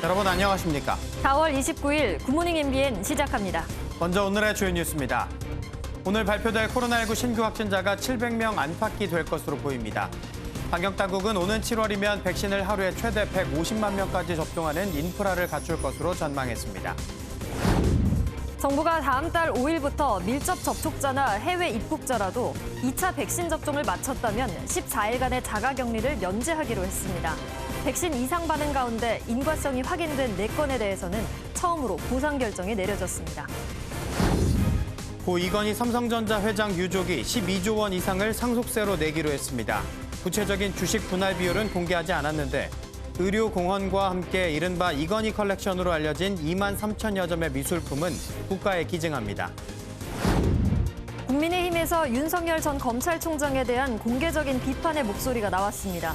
여러분 안녕하십니까? 4월 29일 굿모닝 MBN 시작합니다. 먼저 오늘의 주요 뉴스입니다. 오늘 발표될 코로나19 신규 확진자가 700명 안팎이 될 것으로 보입니다. 방역당국은 오는 7월이면 백신을 하루에 최대 150만 명까지 접종하는 인프라를 갖출 것으로 전망했습니다. 정부가 다음 달 5일부터 밀접 접촉자나 해외 입국자라도 2차 백신 접종을 마쳤다면 14일간의 자가격리를 면제하기로 했습니다. 백신 이상 반응 가운데 인과성이 확인된 4건에 대해서는 처음으로 보상 결정이 내려졌습니다. 고 이건희 삼성전자 회장 유족이 12조 원 이상을 상속세로 내기로 했습니다. 구체적인 주식 분할 비율은 공개하지 않았는데 의료공헌과 함께 이른바 이건희 컬렉션으로 알려진 2만 3천여 점의 미술품은 국가에 기증합니다. 국민의힘에서 윤석열 전 검찰총장에 대한 공개적인 비판의 목소리가 나왔습니다.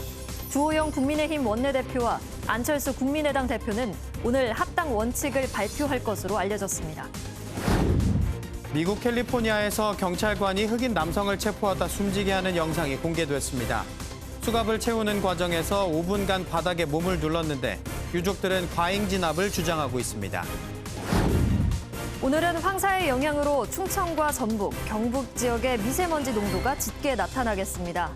주호영 국민의힘 원내대표와 안철수 국민의당 대표는 오늘 합당 원칙을 발표할 것으로 알려졌습니다. 미국 캘리포니아에서 경찰관이 흑인 남성을 체포하다 숨지게 하는 영상이 공개됐습니다. 수갑을 채우는 과정에서 5분간 바닥에 몸을 눌렀는데 유족들은 과잉 진압을 주장하고 있습니다. 오늘은 황사의 영향으로 충청과 전북, 경북 지역의 미세먼지 농도가 짙게 나타나겠습니다.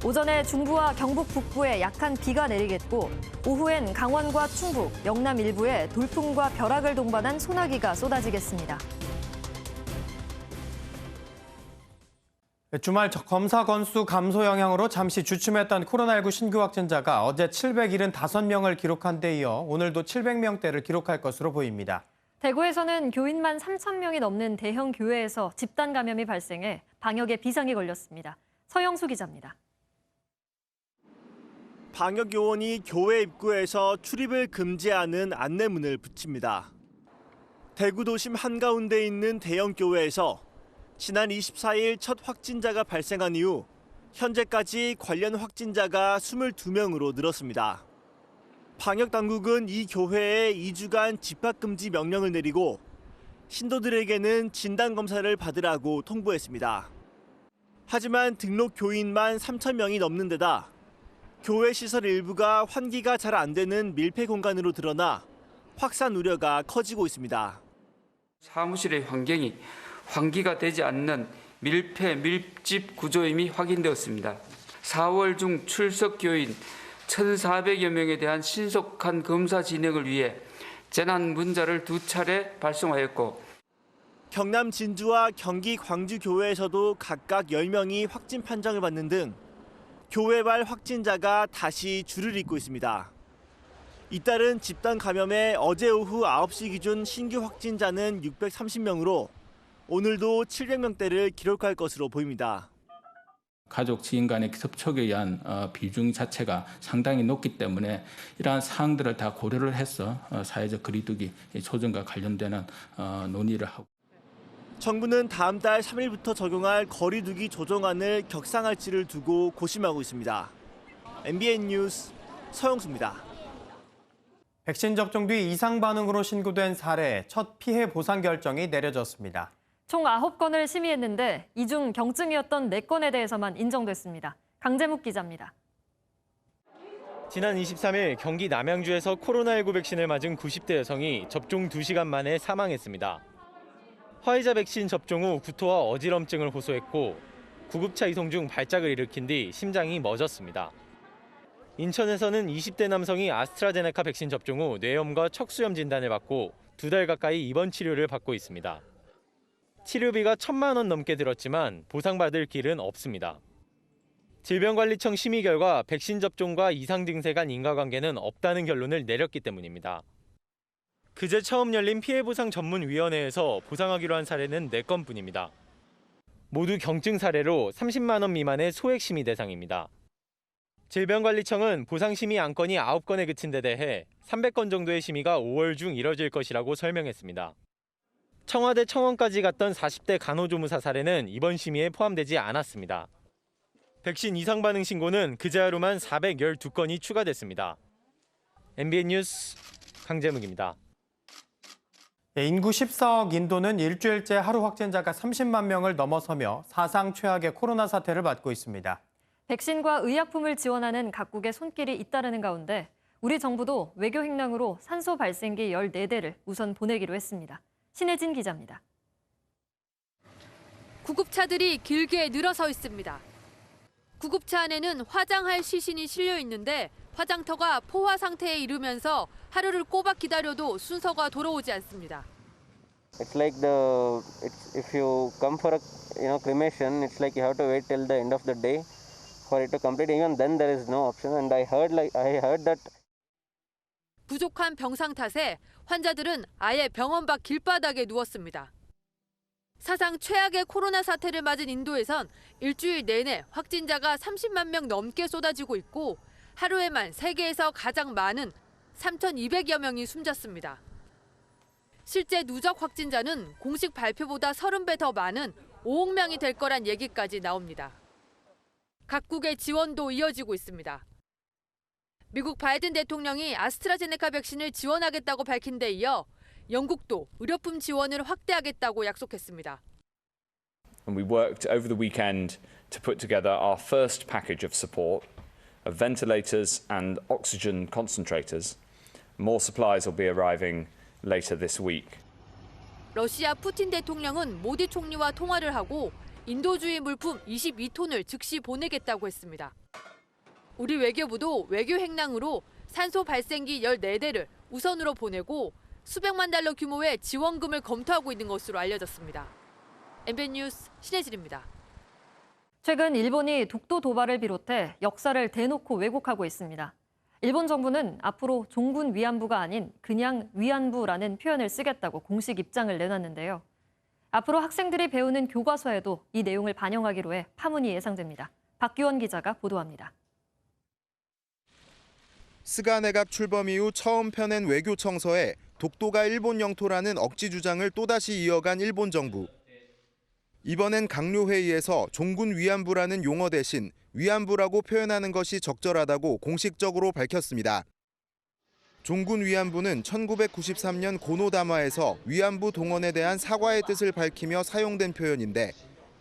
오전에 중부와 경북 북부에 약한 비가 내리겠고 오후엔 강원과 충북, 영남 일부에 돌풍과 벼락을 동반한 소나기가 쏟아지겠습니다. 주말 검사 건수 감소 영향으로 잠시 주춤했던 코로나19 신규 확진자가 어제 775명을 기록한 데 이어 오늘도 700명대를 기록할 것으로 보입니다. 대구에서는 교인만 3,000명이 넘는 대형 교회에서 집단 감염이 발생해 방역에 비상이 걸렸습니다. 서영수 기자입니다. 방역 요원이 교회 입구에서 출입을 금지하는 안내문을 붙입니다. 대구 도심 한가운데 있는 대형 교회에서 지난 24일 첫 확진자가 발생한 이후 현재까지 관련 확진자가 22명으로 늘었습니다. 방역 당국은 이 교회에 2주간 집합금지 명령을 내리고 신도들에게는 진단검사를 받으라고 통보했습니다. 하지만 등록 교인만 3,000명이 넘는 데다 교회 시설 일부가 환기가 잘 안 되는 밀폐 공간으로 드러나 확산 우려가 커지고 있습니다. 사무실의 환경이 환기가 되지 않는 밀집 구조임이 확인되었습니다. 4월 중 출석 교인 1,400여 명에 대한 신속한 검사 진행을 위해 재난 문자를 2차례 발송하였고 경남 진주와 경기 광주 교회에서도 각각 10명이 확진 판정을 받는 등 교회발 확진자가 다시 줄을 잇고 있습니다. 잇따른 집단 감염에 어제 오후 9시 기준 신규 확진자는 630명으로 오늘도 700명대를 기록할 것으로 보입니다. 가족, 지인 간의 접촉에 의한 비중 자체가 상당히 높기 때문에 이러한 사항들을 다 고려를 해서 사회적 거리두기 조정과 관련되는 논의를 하고. 정부는 다음 달 3일부터 적용할 거리두기 조정안을 격상할지를 두고 고심하고 있습니다. MBN 뉴스 서영수입니다. 백신 접종 뒤 이상 반응으로 신고된 사례 첫 피해 보상 결정이 내려졌습니다. 총 9건을 심의했는데 이 중 경증이었던 4건에 대해서만 인정됐습니다. 강재묵 기자입니다. 지난 23일 경기 남양주에서 코로나19 백신을 맞은 90대 여성이 접종 2시간 만에 사망했습니다. 화이자 백신 접종 후 구토와 어지럼증을 호소했고 구급차 이송 중 발작을 일으킨 뒤 심장이 멎었습니다. 인천에서는 20대 남성이 아스트라제네카 백신 접종 후 뇌염과 척수염 진단을 받고 2달 가까이 입원 치료를 받고 있습니다. 치료비가 1,000만 원 넘게 들었지만 보상받을 길은 없습니다. 질병관리청 심의 결과 백신 접종과 이상 증세 간 인과관계는 없다는 결론을 내렸기 때문입니다. 그제 처음 열린 피해보상 전문위원회에서 보상하기로 한 사례는 4건뿐입니다. 모두 경증 사례로 30만 원 미만의 소액 심의 대상입니다. 질병관리청은 보상 심의 안건이 9건에 그친 데 대해 300건 정도의 심의가 5월 중 이뤄질 것이라고 설명했습니다. 청와대 청원까지 갔던 40대 간호조무사 사례는 이번 심의에 포함되지 않았습니다. 백신 이상 반응 신고는 그제 하루만 412건이 추가됐습니다. MBN 뉴스 강재묵입니다. 인구 14억 인도는 일주일째 하루 확진자가 30만 명을 넘어서며 사상 최악의 코로나 사태를 맞고 있습니다. 백신과 의약품을 지원하는 각국의 손길이 잇따르는 가운데 우리 정부도 외교 행랑으로 산소 발생기 14대를 우선 보내기로 했습니다. 신혜진 기자입니다. 구급차들이 길게 늘어서 있습니다. 구급차 안에는 화장할 시신이 실려 있는데 화장터가 포화 상태에 이르면서 하루를 꼬박 기다려도 순서가 돌아오지 않습니다. It's like if you come for a cremation, it's like you have to wait till the end of the day for it to complete. Even then there is no option. And I heard that. 부족한 병상 탓에 환자들은 아예 병원 밖 길바닥에 누웠습니다. 사상 최악의 코로나 사태를 맞은 인도에선 일주일 내내 확진자가 30만 명 넘게 쏟아지고 있고 하루에만 세계에서 가장 많은 3,200여 명이 숨졌습니다. 실제 누적 확진자는 공식 발표보다 30배 더 많은 5억 명이 될 거란 얘기까지 나옵니다. 각국의 지원도 이어지고 있습니다. 미국 바이든 대통령이 아스트라제네카 백신을 지원하겠다고 밝힌 데 이어 영국도 의료품 지원을 확대하겠다고 약속했습니다. And we worked over the weekend to put together our first package of support of ventilators and oxygen concentrators. More supplies will be arriving later this week. 러시아 푸틴 대통령은 모디 총리와 통화를 하고 인도주의 물품 22톤을 즉시 보내겠다고 했습니다. 우리 외교부도 외교 행랑으로 산소 발생기 14대를 우선으로 보내고 수백만 달러 규모의 지원금을 검토하고 있는 것으로 알려졌습니다. MBN 뉴스 신혜진입니다. 최근 일본이 독도 도발을 비롯해 역사를 대놓고 왜곡하고 있습니다. 일본 정부는 앞으로 종군 위안부가 아닌 그냥 위안부라는 표현을 쓰겠다고 공식 입장을 내놨는데요. 앞으로 학생들이 배우는 교과서에도 이 내용을 반영하기로 해 파문이 예상됩니다. 박규원 기자가 보도합니다. 스가 내각 출범 이후 처음 펴낸 외교 청서에 독도가 일본 영토라는 억지 주장을 또다시 이어간 일본 정부. 이번엔 강요회의에서 종군 위안부라는 용어 대신 위안부라고 표현하는 것이 적절하다고 공식적으로 밝혔습니다. 종군 위안부는 1993년 고노담화에서 위안부 동원에 대한 사과의 뜻을 밝히며 사용된 표현인데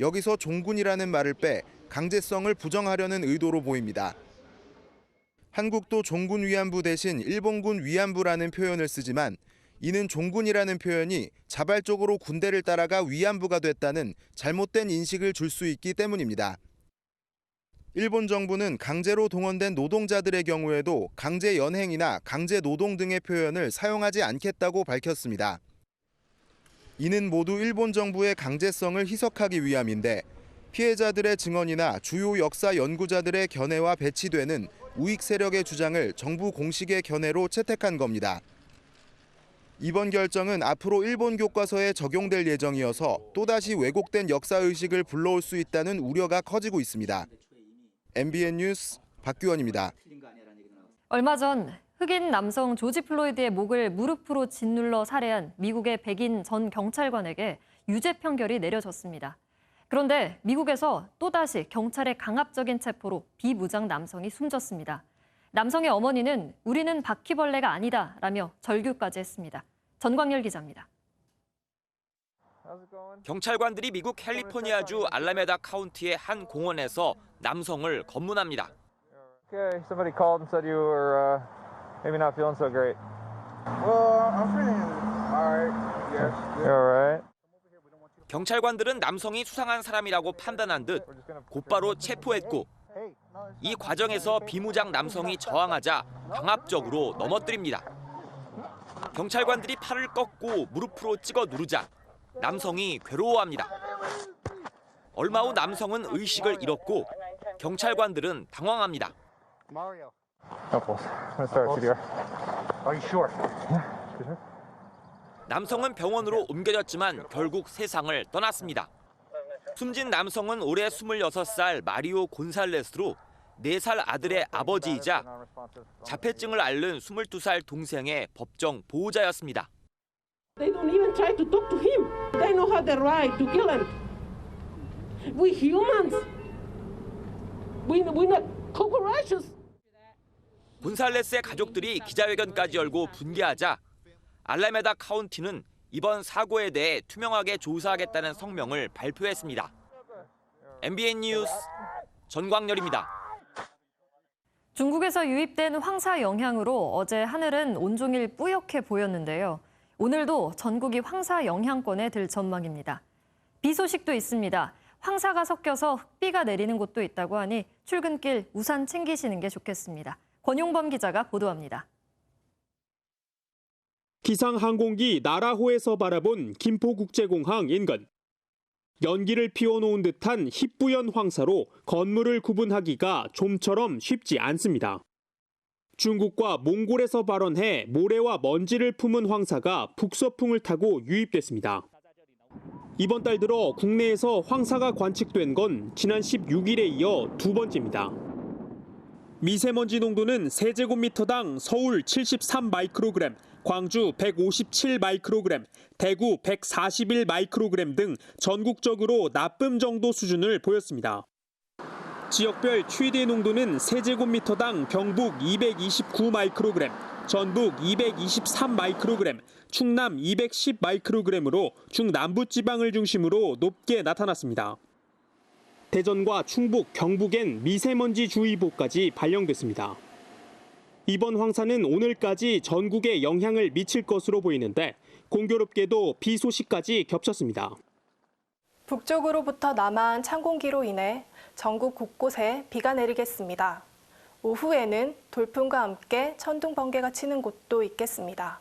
여기서 종군이라는 말을 빼 강제성을 부정하려는 의도로 보입니다. 한국도 종군 위안부 대신 일본군 위안부라는 표현을 쓰지만 이는 종군이라는 표현이 자발적으로 군대를 따라가 위안부가 됐다는 잘못된 인식을 줄 수 있기 때문입니다. 일본 정부는 강제로 동원된 노동자들의 경우에도 강제 연행이나 강제 노동 등의 표현을 사용하지 않겠다고 밝혔습니다. 이는 모두 일본 정부의 강제성을 희석하기 위함인데 피해자들의 증언이나 주요 역사 연구자들의 견해와 배치되는 우익 세력의 주장을 정부 공식의 견해로 채택한 겁니다. 이번 결정은 앞으로 일본 교과서에 적용될 예정이어서 또다시 왜곡된 역사의식을 불러올 수 있다는 우려가 커지고 있습니다. MBN 뉴스 박규원입니다. 얼마 전 흑인 남성 조지 플로이드의 목을 무릎으로 짓눌러 살해한 미국의 백인 전 경찰관에게 유죄 판결이 내려졌습니다. 그런데 미국에서 또다시 경찰의 강압적인 체포로 비무장 남성이 숨졌습니다. 남성의 어머니는 우리는 바퀴벌레가 아니다라며 절규까지 했습니다. 전광열 기자입니다. 경찰관들이 미국 캘리포니아주 알라메다 카운티의 한 공원에서 남성을 검문합니다. Okay, somebody called and said you were maybe not feeling so great. Well, I'm feeling all right. Yes. You're all right. 경찰관들은 남성이 수상한 사람이라고 판단한 듯 곧바로 체포했고 이 과정에서 비무장 남성이 저항하자 강압적으로 넘어뜨립니다. 경찰관들이 팔을 꺾고 무릎으로 찍어 누르자 남성이 괴로워합니다. 얼마 후 남성은 의식을 잃었고 경찰관들은 당황합니다. 남성은 병원으로 옮겨졌지만 결국 세상을 떠났습니다. 숨진 남성은 올해 26살 마리오 곤살레스로 4살 아들의 아버지이자 자폐증을 앓는 22살 동생의 법정 보호자였습니다. They don't even try to talk to him. They know how the right to kill him. We humans. We're not cockroaches. 곤살레스의 가족들이 기자회견까지 열고 분개하자 알라메다 카운티는 이번 사고에 대해 투명하게 조사하겠다는 성명을 발표했습니다. MBN 뉴스 전광열입니다. 중국에서 유입된 황사 영향으로 어제 하늘은 온종일 뿌옇게 보였는데요. 오늘도 전국이 황사 영향권에 들 전망입니다. 비 소식도 있습니다. 황사가 섞여서 흙비가 내리는 곳도 있다고 하니 출근길 우산 챙기시는 게 좋겠습니다. 권용범 기자가 보도합니다. 기상항공기 나라호에서 바라본 김포국제공항 인근. 연기를 피워놓은 듯한 희뿌연 황사로 건물을 구분하기가 좀처럼 쉽지 않습니다. 중국과 몽골에서 발원해 모래와 먼지를 품은 황사가 북서풍을 타고 유입됐습니다. 이번 달 들어 국내에서 황사가 관측된 건 지난 16일에 이어 두 번째입니다. 미세먼지 농도는 세제곱미터당 서울 73 마이크로그램, 광주 157 마이크로그램, 대구 141 마이크로그램 등 전국적으로 나쁨 정도 수준을 보였습니다. 지역별 최대 농도는 세제곱미터당 경북 229 마이크로그램, 전북 223 마이크로그램, 충남 210 마이크로그램으로 중남부 지방을 중심으로 높게 나타났습니다. 대전과 충북, 경북엔 미세먼지 주의보까지 발령됐습니다. 이번 황사는 오늘까지 전국에 영향을 미칠 것으로 보이는데 공교롭게도 비 소식까지 겹쳤습니다. 북쪽으로부터 남하한 찬 공기로 인해 전국 곳곳에 비가 내리겠습니다. 오후에는 돌풍과 함께 천둥 번개가 치는 곳도 있겠습니다.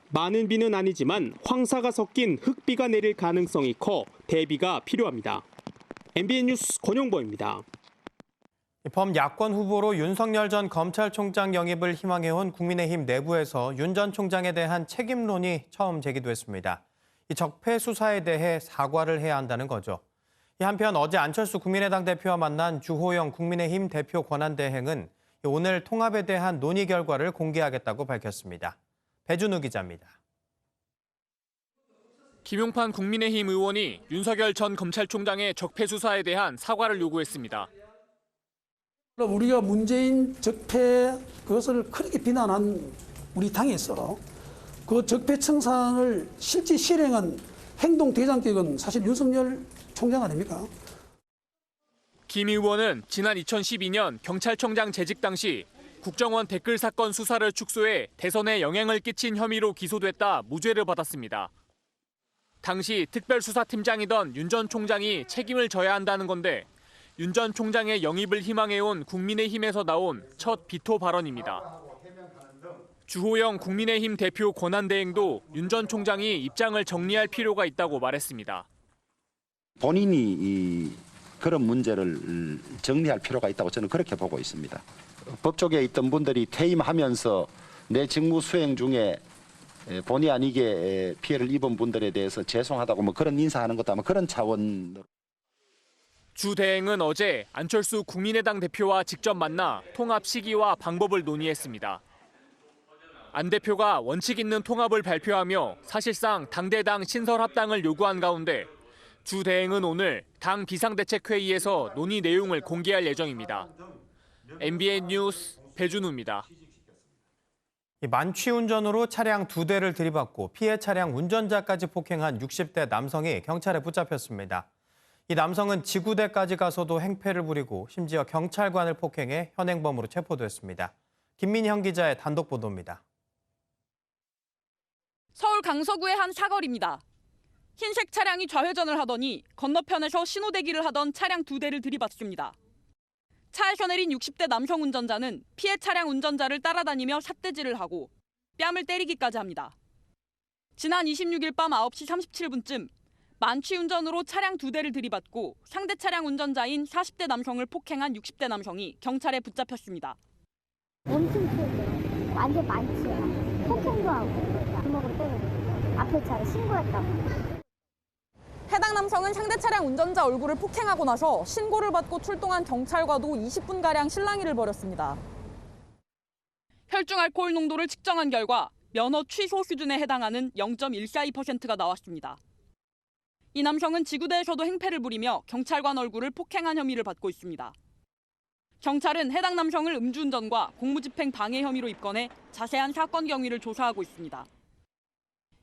많은 비는 아니지만 황사가 섞인 흙비가 내릴 가능성이 커 대비가 필요합니다. MBN 뉴스 권용범입니다. 범야권 후보로 윤석열 전 검찰총장 영입을 희망해온 국민의힘 내부에서 윤 전 총장에 대한 책임론이 처음 제기됐습니다. 이 적폐 수사에 대해 사과를 해야 한다는 거죠. 한편 어제 안철수 국민의당 대표와 만난 주호영 국민의힘 대표 권한대행은 오늘 통합에 대한 논의 결과를 공개하겠다고 밝혔습니다. 배준우 기자입니다. 김용판 국민의힘 의원이 윤석열 전 검찰총장의 적폐 수사에 대한 사과를 요구했습니다. 우리가 문재인 적폐 그것을 크게 비난한 우리 당에서 그 적폐 청산을 실제 실행한 행동 대장격은 사실 윤석열 총장 아닙니까? 김 의원은 지난 2012년 경찰청장 재직 당시 국정원 댓글 사건 수사를 축소해 대선에 영향을 끼친 혐의로 기소됐다 무죄를 받았습니다. 당시 특별수사팀장이던 윤 전 총장이 책임을 져야 한다는 건데 윤 전 총장의 영입을 희망해온 국민의힘에서 나온 첫 비토 발언입니다. 주호영 국민의힘 대표 권한대행도 윤 전 총장이 입장을 정리할 필요가 있다고 말했습니다. 본인이 그런 문제를 정리할 필요가 있다고 저는 그렇게 보고 있습니다. 법조계에 있던 분들이 퇴임하면서 내 직무 수행 중에 본의 아니게 피해를 입은 분들에 대해서 죄송하다고 뭐 그런 인사하는 것도 아마 그런 차원으로. 주 대행은 어제 안철수 국민의당 대표와 직접 만나 통합 시기와 방법을 논의했습니다. 안 대표가 원칙 있는 통합을 발표하며 사실상 당대당 신설 합당을 요구한 가운데 주 대행은 오늘 당 비상대책회의에서 논의 내용을 공개할 예정입니다. MBN 뉴스 배준우입니다. 만취운전으로 차량 2대를 들이받고 피해 차량 운전자까지 폭행한 60대 남성이 경찰에 붙잡혔습니다. 이 남성은 지구대까지 가서도 행패를 부리고 심지어 경찰관을 폭행해 현행범으로 체포됐습니다. 김민형 기자의 단독 보도입니다. 서울 강서구의 한 사거리입니다. 흰색 차량이 좌회전을 하더니 건너편에서 신호대기를 하던 차량 2대를 들이받습니다. 차에서 내린 60대 남성 운전자는 피해 차량 운전자를 따라다니며 삿대질을 하고 뺨을 때리기까지 합니다. 지난 26일 밤 9시 37분쯤 만취 운전으로 차량 2대를 들이받고 상대 차량 운전자인 40대 남성을 폭행한 60대 남성이 경찰에 붙잡혔습니다. 엄청 크게 완전 만취야. 폭행도 하고 주먹으로 때리고 앞에 차에 신고했다고. 해당 남성은 상대 차량 운전자 얼굴을 폭행하고 나서 신고를 받고 출동한 경찰과도 20분가량 실랑이를 벌였습니다. 혈중 알코올 농도를 측정한 결과 면허 취소 수준에 해당하는 0.142%가 나왔습니다. 이 남성은 지구대에서도 행패를 부리며 경찰관 얼굴을 폭행한 혐의를 받고 있습니다. 경찰은 해당 남성을 음주운전과 공무집행 방해 혐의로 입건해 자세한 사건 경위를 조사하고 있습니다.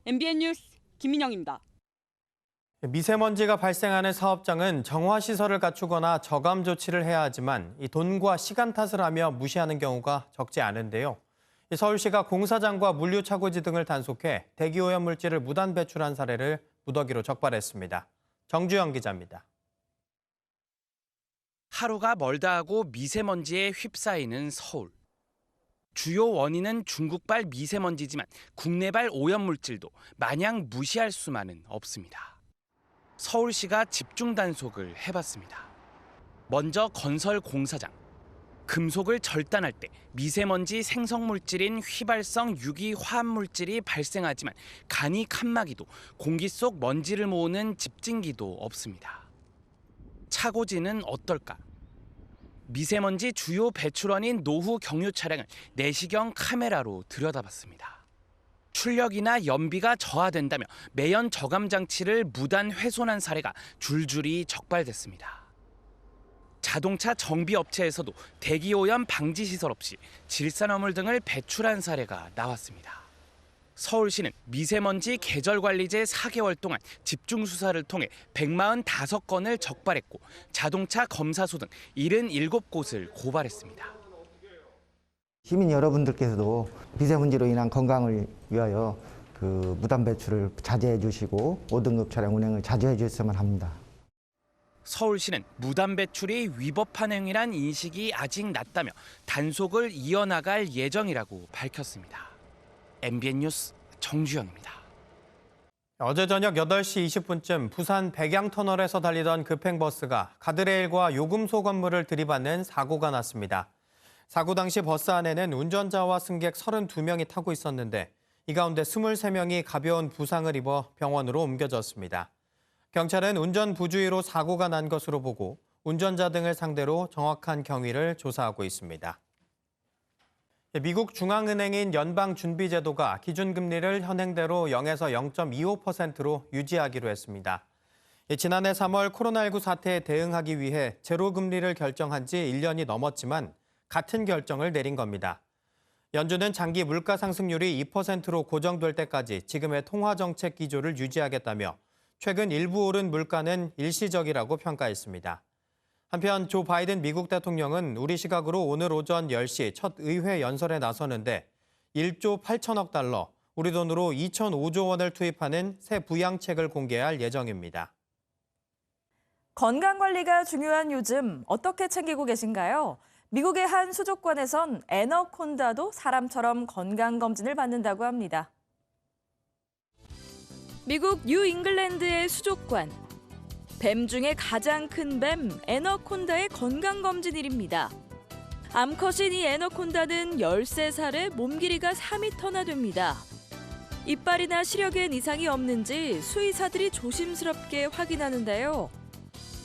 MBN 뉴스 김민영입니다. 미세먼지가 발생하는 사업장은 정화시설을 갖추거나 저감 조치를 해야 하지만 이 돈과 시간 탓을 하며 무시하는 경우가 적지 않은데요. 서울시가 공사장과 물류차고지 등을 단속해 대기오염 물질을 무단 배출한 사례를 무더기로 적발했습니다. 정주영 기자입니다. 하루가 멀다 하고 미세먼지에 휩싸이는 서울. 주요 원인은 중국발 미세먼지지만 국내발 오염물질도 마냥 무시할 수만은 없습니다. 서울시가 집중 단속을 해봤습니다. 먼저 건설 공사장. 금속을 절단할 때 미세먼지 생성물질인 휘발성 유기화합물질이 발생하지만 간이 칸막이도 공기 속 먼지를 모으는 집진기도 없습니다. 차고지는 어떨까? 미세먼지 주요 배출원인 노후 경유 차량을 내시경 카메라로 들여다봤습니다. 출력이나 연비가 저하된다며 매연 저감 장치를 무단 훼손한 사례가 줄줄이 적발됐습니다. 자동차 정비업체에서도 대기오염 방지 시설 없이 질산화물 등을 배출한 사례가 나왔습니다. 서울시는 미세먼지 계절관리제 4개월 동안 집중 수사를 통해 145건을 적발했고 자동차 검사소 등 77곳을 고발했습니다. 시민 여러분들께서도 미세먼지로 인한 건강을 위하여 무단 배출을 자제해 주시고 5등급 차량 운행을 자제해 주셨으면 합니다. 서울시는 무단 배출이 위법한 행위란 인식이 아직 낮다며 단속을 이어나갈 예정이라고 밝혔습니다. MBN 뉴스 정주영입니다. 어제 저녁 8시 20분쯤 부산 백양터널에서 달리던 급행버스가 가드레일과 요금소 건물을 들이받는 사고가 났습니다. 사고 당시 버스 안에는 운전자와 승객 32명이 타고 있었는데 이 가운데 23명이 가벼운 부상을 입어 병원으로 옮겨졌습니다. 경찰은 운전 부주의로 사고가 난 것으로 보고 운전자 등을 상대로 정확한 경위를 조사하고 있습니다. 미국 중앙은행인 연방준비제도가 기준금리를 현행대로 0에서 0.25%로 유지하기로 했습니다. 지난해 3월 코로나19 사태에 대응하기 위해 제로금리를 결정한 지 1년이 넘었지만 같은 결정을 내린 겁니다. 연준은 장기 물가 상승률이 2%로 고정될 때까지 지금의 통화정책 기조를 유지하겠다며 최근 일부 오른 물가는 일시적이라고 평가했습니다. 한편 조 바이든 미국 대통령은 우리 시각으로 오늘 오전 10시 첫 의회 연설에 나서는데 1조 8천억 달러, 우리 돈으로 2,005조 원을 투입하는 새 부양책을 공개할 예정입니다. 건강관리가 중요한 요즘 어떻게 챙기고 계신가요? 미국의 한 수족관에선 애너콘다도 사람처럼 건강검진을 받는다고 합니다. 미국 뉴잉글랜드의 수족관. 뱀 중에 가장 큰 뱀 애너콘다의 건강검진일입니다. 암컷인 이 애너콘다는 13살에 몸 길이가 4m나 됩니다. 이빨이나 시력엔 이상이 없는지 수의사들이 조심스럽게 확인하는데요.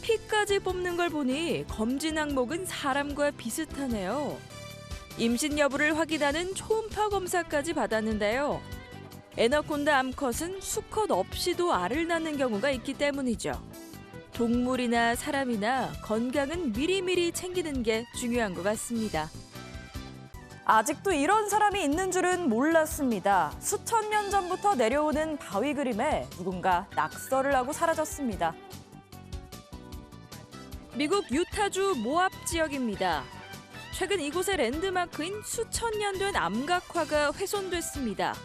피까지 뽑는 걸 보니 검진 항목은 사람과 비슷하네요. 임신 여부를 확인하는 초음파 검사까지 받았는데요. 애너콘다 암컷은 수컷 없이도 알을 낳는 경우가 있기 때문이죠. 동물이나 사람이나 건강은 미리미리 챙기는 게 중요한 것 같습니다. 아직도 이런 사람이 있는 줄은 몰랐습니다. 수천 년 전부터 내려오는 바위 그림에 누군가 낙서를 하고 사라졌습니다. 미국 유타주 모압 지역입니다. 최근 이곳의 랜드마크인 수천 년 된 암각화가 훼손됐습니다.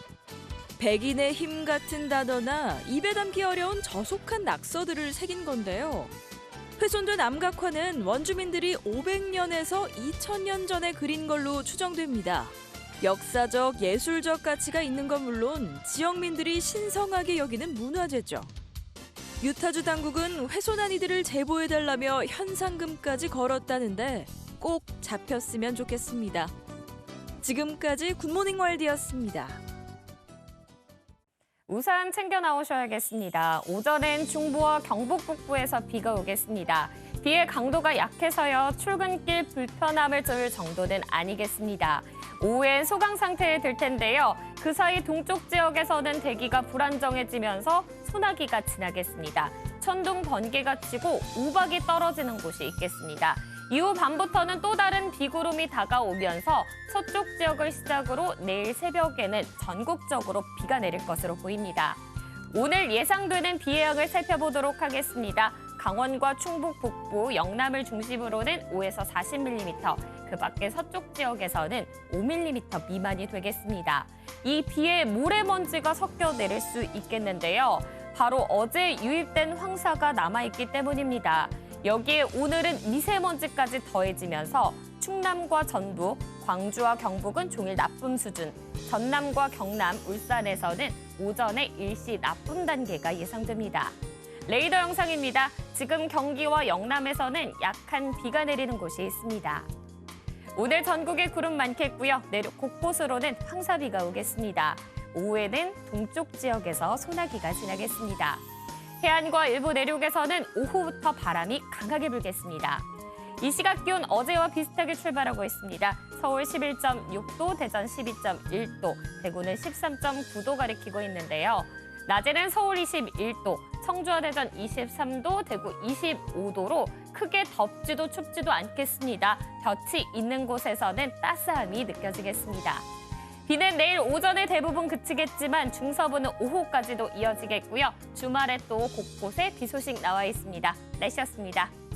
백인의 힘 같은 단어나 입에 담기 어려운 저속한 낙서들을 새긴 건데요. 훼손된 암각화는 원주민들이 500년에서 2000년 전에 그린 걸로 추정됩니다. 역사적, 예술적 가치가 있는 건 물론 지역민들이 신성하게 여기는 문화재죠. 유타주 당국은 훼손한 이들을 제보해달라며 현상금까지 걸었다는데 꼭 잡혔으면 좋겠습니다. 지금까지 굿모닝 월드였습니다. 우산 챙겨 나오셔야겠습니다. 오전엔 중부와 경북 북부에서 비가 오겠습니다. 비의 강도가 약해서요. 출근길 불편함을 줄 정도는 아니겠습니다. 오후엔 소강 상태에 들 텐데요. 그 사이 동쪽 지역에서는 대기가 불안정해지면서 소나기가 지나겠습니다. 천둥, 번개가 치고 우박이 떨어지는 곳이 있겠습니다. 이후 밤부터는 또 다른 비구름이 다가오면서 서쪽 지역을 시작으로 내일 새벽에는 전국적으로 비가 내릴 것으로 보입니다. 오늘 예상되는 비의 양을 살펴보도록 하겠습니다. 강원과 충북 북부, 영남을 중심으로는 5에서 40mm, 그 밖에 서쪽 지역에서는 5mm 미만이 되겠습니다. 이 비에 모래먼지가 섞여 내릴 수 있겠는데요. 바로 어제 유입된 황사가 남아있기 때문입니다. 여기에 오늘은 미세먼지까지 더해지면서 충남과 전북, 광주와 경북은 종일 나쁨 수준, 전남과 경남, 울산에서는 오전에 일시 나쁨 단계가 예상됩니다. 레이더 영상입니다. 지금 경기와 영남에서는 약한 비가 내리는 곳이 있습니다. 오늘 전국에 구름 많겠고요. 내륙 곳곳으로는 황사비가 오겠습니다. 오후에는 동쪽 지역에서 소나기가 지나겠습니다. 해안과 일부 내륙에서는 오후부터 바람이 강하게 불겠습니다. 이 시각 기온 어제와 비슷하게 출발하고 있습니다. 서울 11.6도, 대전 12.1도, 대구는 13.9도 가리키고 있는데요. 낮에는 서울 21도, 청주와 대전 23도, 대구 25도로 크게 덥지도 춥지도 않겠습니다. 볕이 있는 곳에서는 따스함이 느껴지겠습니다. 비는 내일 오전에 대부분 그치겠지만 중서부는 오후까지도 이어지겠고요. 주말에 또 곳곳에 비 소식 나와 있습니다. 날씨였습니다.